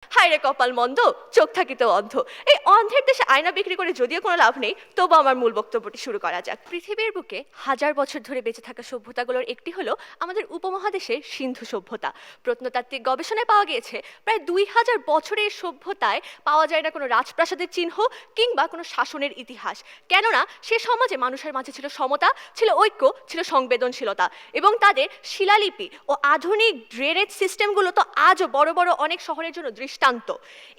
হায় রে কপাল মন্দ, চোখ থাকিতে অন্ধ। এই অন্ধের দেশে আয়না বিক্রি করে যদিও কোনো লাভ নেই, তবু আমার মূল বক্তব্যটি শুরু করা যাক। পৃথিবীর বুকে হাজার বছর ধরে বেঁচে থাকা সভ্যতাগুলোর একটি হলো আমাদের উপমহাদেশের সিন্ধু সভ্যতা। প্রত্নতাত্ত্বিক গবেষণায় পাওয়া গিয়েছে প্রায় 2000 বছরের সভ্যতায় পাওয়া যায় না কোনো রাজপ্রাসাদের চিহ্ন কিংবা কোনো শাসনের ইতিহাস। কেননা সে সমাজে মানুষের মাঝে ছিল সমতা, ছিল ঐক্য, ছিল সংবেদনশীলতা, এবং তাদের শিলালিপি ও আধুনিক ড্রেনেজ সিস্টেমগুলো তো আজও বড় বড় অনেক শহরের জন্য দৃষ্টান্ত।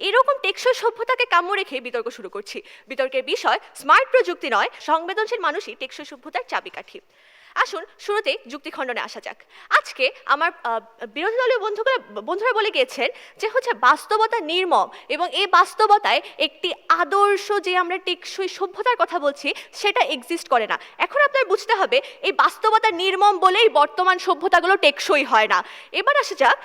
এরকম টেকসই সভ্যতাকে কাম্য রেখে বিতর্ক শুরু করছি। বিতর্কের বিষয় স্মার্ট প্রযুক্তি নয়, সংবেদনশীল মানুষই টেকসই সভ্যতার চাবিকাঠি। আসুন শুরুতে যুক্তি খণ্ডনে আসা যাক। আজকে আমার বিরোধী দলীয় বন্ধুরা বলে গিয়েছেন যে বাস্তবতা নির্মম, এবং এই বাস্তবতায় একটি আদর্শ যে আমরা টেকসই সভ্যতার কথা বলছি সেটা এক্সিস্ট করে না। এখন আপনার বুঝতে হবে এই বাস্তবতা নির্মম বলেই বর্তমান সভ্যতাগুলো টেকসই হয় না। এবার আসা যাক,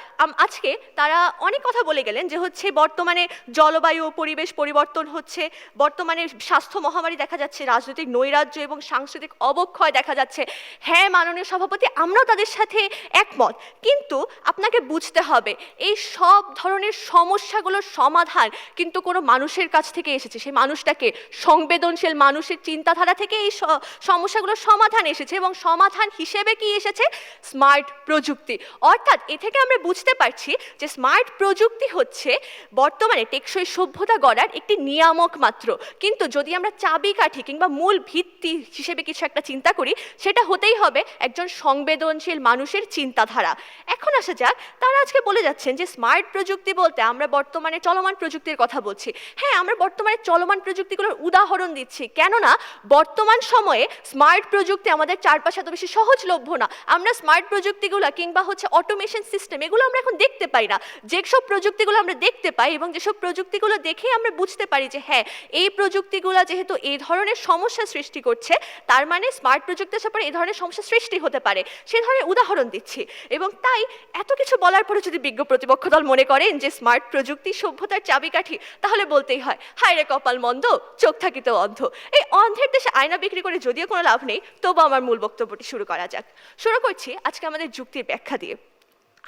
আজকে তারা অনেক কথা বলে গেলেন যে বর্তমানে জলবায়ু ও পরিবেশ পরিবর্তন হচ্ছে, বর্তমানে স্বাস্থ্য মহামারী দেখা যাচ্ছে, রাজনৈতিক নৈরাজ্য এবং সাংস্কৃতিক অবক্ষয় দেখা যাচ্ছে। হ্যাঁ মাননীয় সভাপতি, আমরাও তাদের সাথে একমত, কিন্তু আপনাকে বুঝতে হবে এই সব ধরনের সমস্যাগুলোর সমাধান কিন্তু কোনো মানুষের কাছ থেকে এসেছে। সেই মানুষটাকে সংবেদনশীল মানুষের চিন্তাধারা থেকে এই সমস্যাগুলোর সমাধান এসেছে, এবং সমাধান হিসেবে কি এসেছে? স্মার্ট প্রযুক্তি। অর্থাৎ এ থেকে আমরা বুঝতে পারছি যে স্মার্ট প্রযুক্তি হচ্ছে বর্তমানে টেকসই সভ্যতা গড়ার একটি নিয়ামক মাত্র। কিন্তু যদি আমরা চাবিকাঠি কিংবা মূল ভিত্তি হিসেবে কিছু একটা চিন্তা করি, সেটা হতেই হবে একজন সংবেদনশীল মানুষের চিন্তাধারা। এখন আসা যাক, তারা আজকে বলে যাচ্ছেন যে স্মার্ট প্রযুক্তি বলতে আমরা বর্তমানে চলমান প্রযুক্তির কথা বলছি। হ্যাঁ, আমরা বর্তমানে চলমান প্রযুক্তিগুলোর উদাহরণ দিচ্ছি, কেননা বর্তমান সময়ে স্মার্ট প্রযুক্তি আমাদের চারপাশে এত বেশি সহজলভ্য না। আমরা স্মার্ট প্রযুক্তিগুলো কিংবা অটোমেশন সিস্টেম এগুলো আমরা এখন দেখতে পাই না। যেসব প্রযুক্তিগুলো আমরা দেখতে পাই এবং যেসব প্রযুক্তিগুলো দেখে আমরা বুঝতে পারি যে হ্যাঁ এই প্রযুক্তিগুলো যেহেতু এই ধরনের সমস্যা সৃষ্টি করছে, তার মানে স্মার্ট প্রযুক্তি আসার পরে এই ধরনের সমস্যা সৃষ্টি হতে পারে, সে ধরনের উদাহরণ দিচ্ছি। এবং তাই এত কিছু বলার পরে যদি বিজ্ঞ প্রতিপক্ষ দল মনে করেন যে স্মার্ট প্রযুক্তি সভ্যতার চাবিকাঠি, তাহলে বলতেই হয় হায় রে কপাল মন্দ, চোখ থাকিতে অন্ধ। এই অন্ধের দেশে আয়না বিক্রি করে যদিও কোনো লাভ নেই, তবু আমার মূল বক্তব্যটি শুরু করা যাক। শুরু করছি আজকে আমাদের যুক্তির ব্যাখ্যা দিয়ে।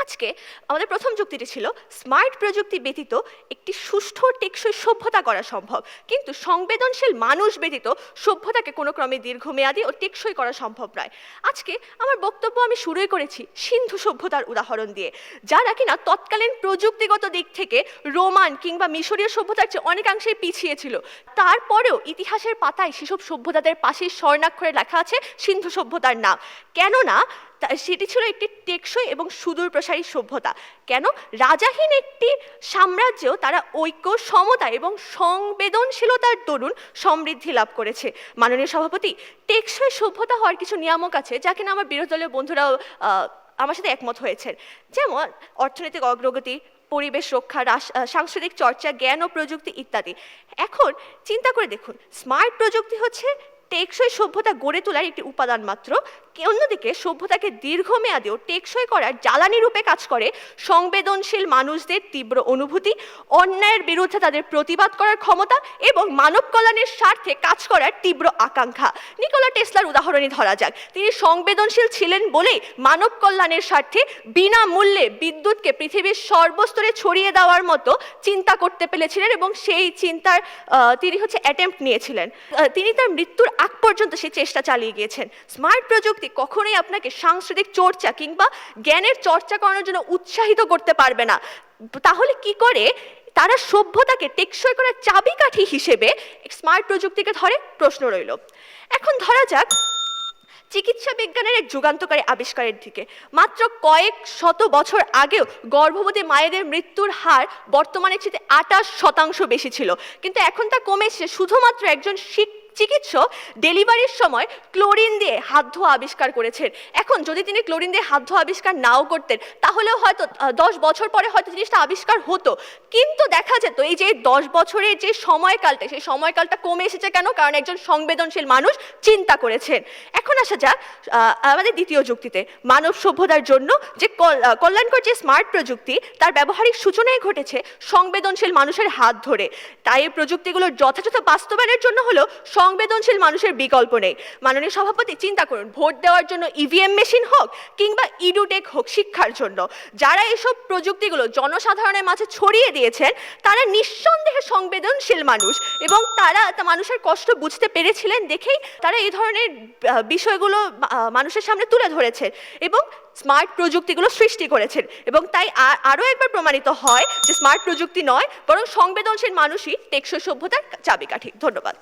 আজকে আমাদের প্রথম যুক্তিটি ছিল স্মার্ট প্রযুক্তি ব্যতীত একটি সুষ্ঠু টেকসই সভ্যতা করা সম্ভব, কিন্তু সংবেদনশীল মানুষ ব্যতীত সভ্যতাকে কোনো ক্রমে দীর্ঘমেয়াদী ও টেকসই করা সম্ভব নয়। আজকে আমার বক্তব্য আমি শুরুই করেছি সিন্ধু সভ্যতার উদাহরণ দিয়ে, যারা কিনা তৎকালীন প্রযুক্তিগত দিক থেকে রোমান কিংবা মিশরীয় সভ্যতার চেয়ে অনেকাংশেই পিছিয়ে ছিল। তারপরেও ইতিহাসের পাতায় সেসব সভ্যতাদের পাশেই স্বর্ণাক্ষরে লেখা আছে সিন্ধু সভ্যতার নাম, কেননা সেটি ছিল একটি টেকসই এবং সুদূর প্রসারী সভ্যতা। কেন? রাজাহীন একটি সাম্রাজ্যেও তারা ঐক্য, সমতা এবং সংবেদনশীলতার দরুন সমৃদ্ধি লাভ করেছে। মাননীয় সভাপতি, টেকসই সভ্যতা হওয়ার কিছু নিয়ামক আছে যা কিনা আমার বিরোধী দলীয় বন্ধুরাও আমার সাথে একমত হয়েছেন, যেমন অর্থনৈতিক অগ্রগতি, পরিবেশ রক্ষা, সাংস্কৃতিক চর্চা, জ্ঞান ও প্রযুক্তি ইত্যাদি। এখন চিন্তা করে দেখুন, স্মার্ট প্রযুক্তি হচ্ছে টেকসই সভ্যতা গড়ে তোলার একটি উপাদান মাত্র। অন্যদিকে সভ্যতাকে দীর্ঘমেয়াদী ও টেকসই করার জ্বালানি রূপে কাজ করে সংবেদনশীল মানুষদের তীব্র অনুভূতি, অন্যায়ের বিরুদ্ধে তাদের প্রতিবাদ করার ক্ষমতা এবং মানব কল্যাণের স্বার্থে কাজ করার তীব্র আকাঙ্ক্ষা। নিকোলা টেসলার উদাহরণই ধরা যাক। তিনি সংবেদনশীল ছিলেন বলেই মানব কল্যাণের স্বার্থে বিনামূল্যে বিদ্যুৎকে পৃথিবীর সর্বস্তরে ছড়িয়ে দেওয়ার মতো চিন্তা করতে পেরেছিলেন, এবং সেই চিন্তার তিনি অ্যাটেম্প্ট নিয়েছিলেন। তিনি তার মৃত্যুর আগ পর্যন্ত সেই চেষ্টা চালিয়ে গিয়েছেন। স্মার্ট প্রযুক্তি কখনোই আপনাকে সাংস্কৃতিক চর্চা কিংবা জ্ঞানের চর্চা করানোর জন্য উৎসাহিত করতে পারবে না। তাহলে কি করে তারা সভ্যতাকে টেকসই করার চাবিকাঠি হিসেবে স্মার্ট প্রযুক্তিকে ধরে? প্রশ্ন রইল। এখন ধরা যাক চিকিৎসা বিজ্ঞানের এক যুগান্তকারী আবিষ্কারের দিকে। মাত্র কয়েক শত বছর আগেও গর্ভবতী মায়েদের মৃত্যুর হার বর্তমানের চেয়ে 28% বেশি ছিল, কিন্তু এখন তা কমেছে। শুধুমাত্র একজন চিকিৎসক ডেলিভারির সময় ক্লোরিন দিয়ে হাত ধোয়া আবিষ্কার করেছেন। এখন যদি তিনি ক্লোরিন দিয়ে হাত ধোয়া আবিষ্কার নাও করতেন, তাহলেও হয়তো 10 বছর পরে হয়তো জিনিসটা আবিষ্কার হতো। কিন্তু দেখা যেত এই যে 10 বছরের যে সময়কালটা, সেই সময়কালটা কমে এসেছে। কেন? কারণ একজন সংবেদনশীল মানুষ চিন্তা করেছেন। এখন আসা যাক আমাদের দ্বিতীয় যুক্তিতে। মানব সভ্যতার জন্য যে কল্যাণকর যে স্মার্ট প্রযুক্তি, তার ব্যবহারিক সূচনাই ঘটেছে সংবেদনশীল মানুষের হাত ধরে। তাই এই প্রযুক্তিগুলোর যথাযথ বাস্তবায়নের জন্য হলো সংবেদনশীল মানুষের বিকল্প নেই। মাননীয় সভাপতি, চিন্তা করুন, ভোট দেওয়ার জন্য ইভিএম মেশিন হোক কিংবা ইডুটেক হোক, শিক্ষার জন্য যারা এসব প্রযুক্তিগুলো জনসাধারণের মাঝে ছড়িয়ে দিয়েছেন তারা নিঃসন্দেহে সংবেদনশীল মানুষ, এবং তারা মানুষের কষ্ট বুঝতে পেরেছিলেন দেখেই তারা এই ধরনের বিষয়গুলো মানুষের সামনে তুলে ধরেছেন এবং স্মার্ট প্রযুক্তিগুলো সৃষ্টি করেছেন। এবং তাই আরও একবার প্রমাণিত হয় যে স্মার্ট প্রযুক্তি নয়, বরং সংবেদনশীল মানুষই টেকসই সভ্যতার চাবিকাঠি। ধন্যবাদ।